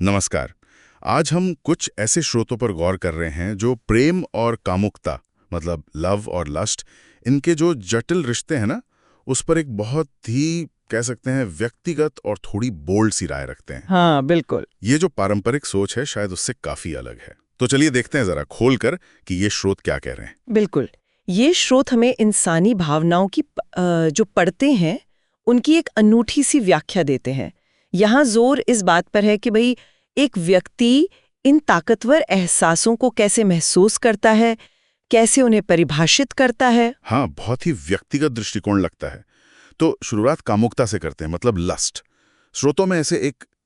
नमस्कार। आज हम कुछ ऐसे स्रोतों पर गौर कर रहे हैं जो प्रेम और कामुकता मतलब लव और लस्ट, इनके जो जटिल रिश्ते हैं ना, उस पर एक बहुत ही कह सकते हैं व्यक्तिगत और थोड़ी बोल्ड सी राय रखते हैं। हाँ, बिल्कुल। ये जो पारंपरिक सोच है शायद उससे काफी अलग है। तो चलिए देखते हैं जरा खोलकर कि ये स्रोत क्या कह रहे हैं। बिल्कुल। ये स्रोत हमें इंसानी भावनाओं की जो पढ़ते हैं उनकी एक अनूठी सी व्याख्या देते हैं। यहाँ जोर इस बात पर है कि भाई एक व्यक्ति इन ताकतवर एहसासों को कैसे महसूस करता है, कैसे उन्हें परिभाषित करता है। हाँ, बहुत ही व्यक्तिगत दृष्टिकोण लगता है। तो शुरुआत कामुकता से करते हैं, मतलब लस्ट। स्रोतों में ऐसे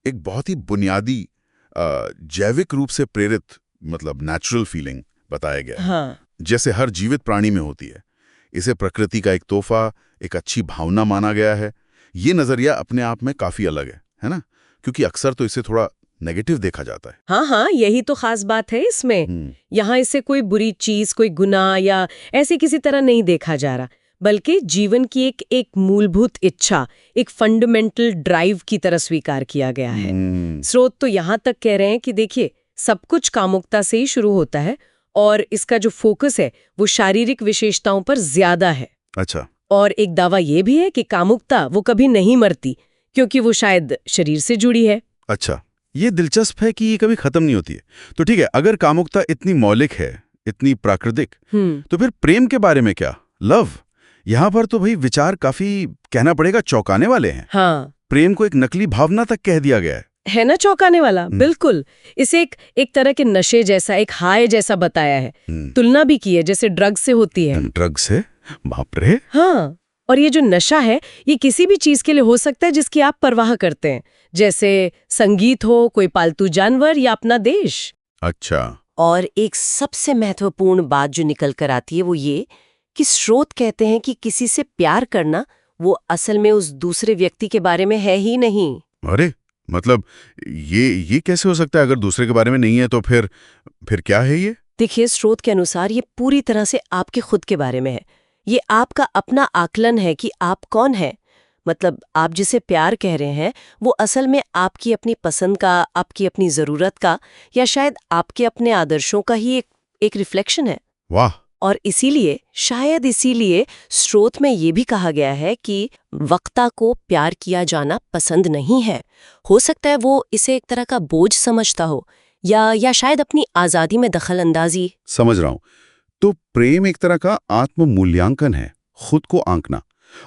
एक बहुत ही बुनियादी जैविक रूप से प्रेरित मतलब नेचुरल फीलिंग बताया गया है, हाँ, जैसे हर जीवित प्राणी में होती है। इसे प्रकृति का एक तोहफा, एक अच्छी भावना माना गया है। ये नजरिया अपने आप में काफी अलग है ना? क्योंकि अक्सर तो इसे थोड़ा नेगेटिव देखा जाता है। हाँ हाँ, यही तो खास बात है इसमें। यहाँ इसे कोई बुरी चीज, कोई गुनाह या ऐसे किसी तरह नहीं देखा जा रहा, बल्कि जीवन की एक मूलभूत इच्छा, एक फंडामेंटल ड्राइव की तरह स्वीकार किया गया है। स्रोत तो यहाँ तक कह रहे हैं कि देखिए, सब कुछ कामुकता से ही शुरू होता है और इसका जो फोकस है वो शारीरिक विशेषताओं पर ज्यादा है। अच्छा। और एक दावा ये भी है कि कामुकता वो कभी नहीं मरती, क्योंकि वो शायद शरीर से जुड़ी है। अच्छा, ये दिलचस्प है कि ये कभी खत्म नहीं होती है। तो ठीक है, अगर कामुकता इतनी मौलिक है, इतनी प्राकृतिक, तो फिर प्रेम के बारे में क्या? लव? यहाँ पर तो भाई विचार काफी, कहना पड़ेगा, चौंकाने वाले हैं। हाँ, प्रेम को एक नकली भावना तक कह दिया गया है ना चौंकाने वाला। बिल्कुल, इसे एक तरह के नशे जैसा, एक हाय जैसा बताया है। तुलना भी की है जैसे ड्रग से होती है। ड्रग से? बाप रे। हाँ, और ये जो नशा है ये किसी भी चीज के लिए हो सकता है जिसकी आप परवाह करते हैं, जैसे संगीत हो, कोई पालतू जानवर या अपना देश। अच्छा। और एक सबसे महत्वपूर्ण बात जो निकल कर आती है वो ये कि स्रोत कहते हैं कि किसी से प्यार करना वो असल में उस दूसरे व्यक्ति के बारे में है ही नहीं। अरे, मतलब ये कैसे हो सकता है? अगर दूसरे के बारे में नहीं है तो फिर क्या है ये? देखिए, स्रोत के अनुसार ये पूरी तरह से आपके खुद के बारे में है। ये आपका अपना आकलन है कि आप कौन है। मतलब आप जिसे प्यार कह रहे हैं वो असल में आपकी अपनी पसंद का, आपकी अपनी जरूरत का, या शायद आपके अपने आदर्शों का ही एक रिफ्लेक्शन है। वाह। और शायद इसीलिए स्रोत में ये भी कहा गया है कि वक्ता को प्यार किया जाना पसंद नहीं है। हो सकता है वो इसे एक तरह का बोझ समझता हो, या शायद अपनी आज़ादी में दखल अंदाजी। समझ रहा हूं। तो प्रेम एक तरह का आत्म मूल्यांकन है, खुद को आंकना।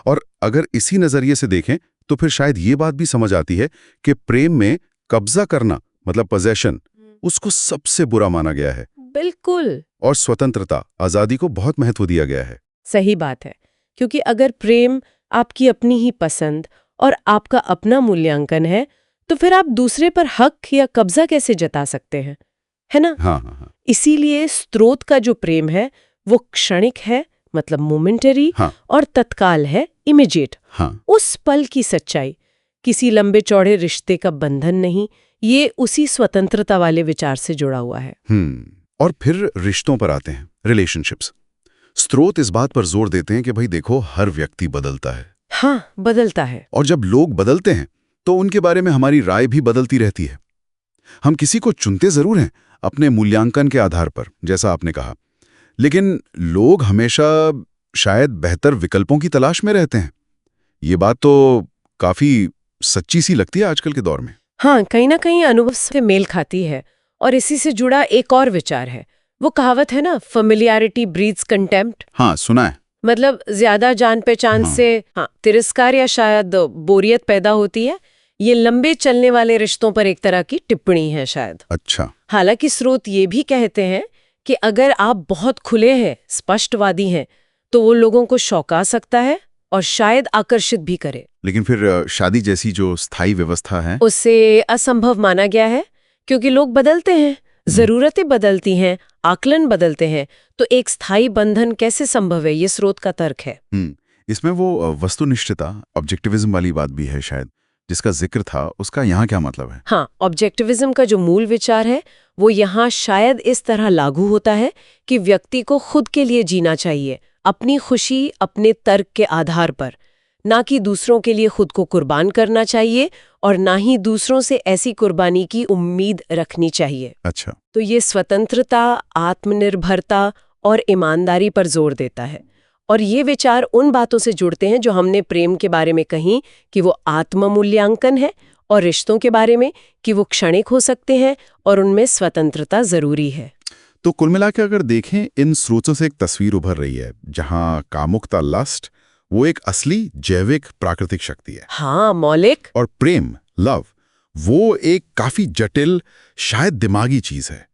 और अगर इसी नजरिए से देखें तो फिर शायद ये बात भी समझ आती है कि प्रेम में कब्जा करना मतलब पोजेशन, उसको सबसे बुरा माना गया है। बिल्कुल। और स्वतंत्रता, आजादी को बहुत महत्व दिया गया है। सही बात है, क्योंकि अगर प्रेम आपकी अपनी ही पसंद और आपका अपना मूल्यांकन है तो फिर आप दूसरे पर हक या कब्जा कैसे जता सकते हैं, है ना? हाँ हाँ हाँ। इसीलिए स्रोत का जो प्रेम है वो क्षणिक है, मतलब मोमेंटरी। हाँ। और तत्काल है, इमीडिएट। हाँ। उस पल की सच्चाई, किसी लंबे चौड़े रिश्ते का बंधन नहीं, ये उसी स्वतंत्रता वाले विचार से जुड़ा हुआ है। और फिर रिश्तों पर आते हैं, रिलेशनशिप्स। स्रोत इस बात पर जोर देते हैं कि भाई देखो, हर व्यक्ति बदलता है। हाँ, बदलता है। और जब लोग बदलते हैं तो उनके बारे में हमारी राय भी बदलती रहती है। हम किसी को चुनते जरूर हैं अपने मूल्यांकन के आधार पर, जैसा आपने कहा, लेकिन लोग हमेशा शायद बेहतर विकल्पों की तलाश में रहते हैं। ये बात तो काफी सच्ची सी लगती है आजकल के दौर में। हाँ, कहीं ना कहीं अनुभव से मेल खाती है। और इसी से जुड़ा एक और विचार है, वो कहावत है ना, फेमिलियरिटी ब्रीड्स कंटेम्प्ट। हाँ, सुना है। मतलब ज्यादा जान पहचान से तिरस्कार या शायद बोरियत पैदा होती है। ये लंबे चलने वाले रिश्तों पर एक तरह की टिप्पणी है शायद। अच्छा। हालांकि स्रोत ये भी कहते हैं कि अगर आप बहुत खुले हैं, स्पष्टवादी हैं, तो वो लोगों को चौंका सकता है और शायद आकर्षित भी करे। लेकिन फिर शादी जैसी जो स्थायी व्यवस्था है, उससे असंभव माना गया है, क्योंकि लोग बदलते हैं, जरूरतें बदलती हैं, आकलन बदलते हैं, तो एक स्थायी बंधन कैसे संभव है? ये स्रोत का तर्क है। इसमें वो वस्तुनिष्ठता, ऑब्जेक्टिविज्म वाली बात भी है शायद, जिसका जिक्र था, उसका यहाँ क्या मतलब है? हाँ, ऑब्जेक्टिविज्म का जो मूल विचार है वो यहाँ शायद इस तरह लागू होता है कि व्यक्ति को खुद के लिए जीना चाहिए, अपनी खुशी अपने तर्क के आधार पर, ना कि दूसरों के लिए खुद को कुर्बान करना चाहिए और ना ही दूसरों से ऐसी कुर्बानी की उम्मीद रखनी चाहिए। अच्छा। तो ये स्वतंत्रता, आत्मनिर्भरता और ईमानदारी पर जोर देता है। और ये विचार उन बातों से जुड़ते हैं जो हमने प्रेम के बारे में कही कि वो आत्म मूल्यांकन है, और रिश्तों के बारे में कि वो क्षणिक हो सकते हैं और उनमें स्वतंत्रता जरूरी है। तो कुल मिलाकर अगर देखें, इन स्रोतों से एक तस्वीर उभर रही है जहां कामुकता, लस्ट, वो एक असली जैविक प्राकृतिक शक्ति है। हाँ, मौलिक। और प्रेम, लव, वो एक काफी जटिल, शायद दिमागी चीज है।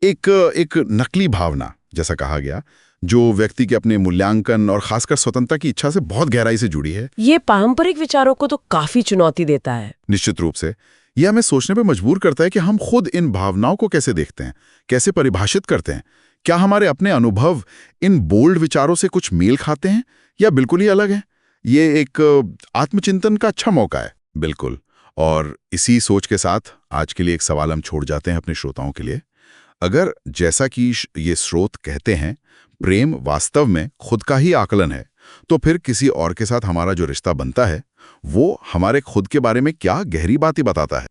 एक नकली भावना जैसा कहा गया, जो व्यक्ति के अपने मूल्यांकन और खासकर स्वतंत्रता की इच्छा से बहुत गहराई से जुड़ी है। ये पारंपरिक विचारों को तो काफी चुनौती देता है। निश्चित रूप से यह हमें सोचने पर मजबूर करता है कि हम खुद इन भावनाओं को कैसे देखते हैं, कैसे परिभाषित करते हैं। क्या हमारे अपने अनुभव इन बोल्ड विचारों से कुछ मेल खाते हैं या बिल्कुल ही अलग है? ये एक आत्मचिंतन का अच्छा मौका है। बिल्कुल। और इसी सोच के साथ आज के लिए एक सवाल हम छोड़ जाते हैं अपने श्रोताओं के लिए। अगर जैसा कि ये स्रोत कहते हैं, प्रेम वास्तव में खुद का ही आकलन है, तो फिर किसी और के साथ हमारा जो रिश्ता बनता है वो हमारे खुद के बारे में क्या गहरी बातें बताता है।